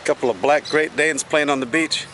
Couple of black Great Danes playing on the beach.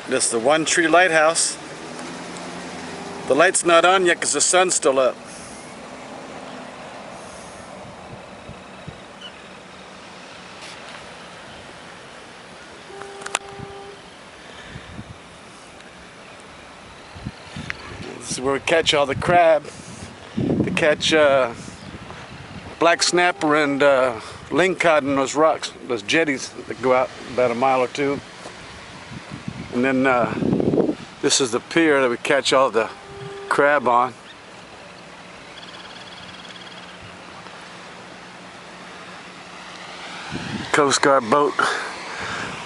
This is the One Tree Lighthouse. The light's not on yet because the sun's still up. This is where we catch all the crab. To catch black snapper and lingcod in those rocks, those jetties that go out about a mile or two. And then this is the pier that we catch all the crab on. Coast Guard boat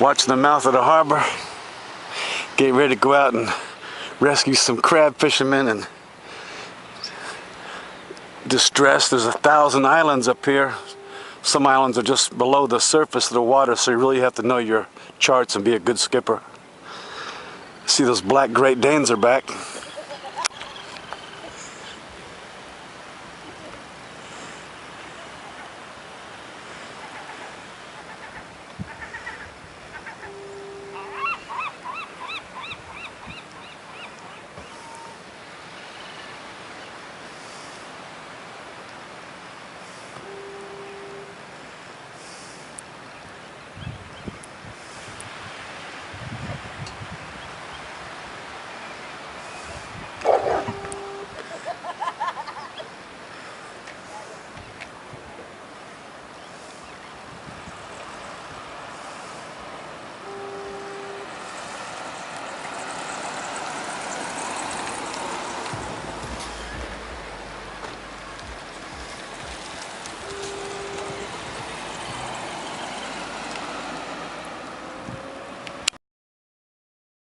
watching the mouth of the harbor, getting ready to go out and rescue some crab fishermen in distress. There's 1,000 islands up here. Some islands are just below the surface of the water, so you really have to know your charts and be a good skipper. See, those black Great Danes are back.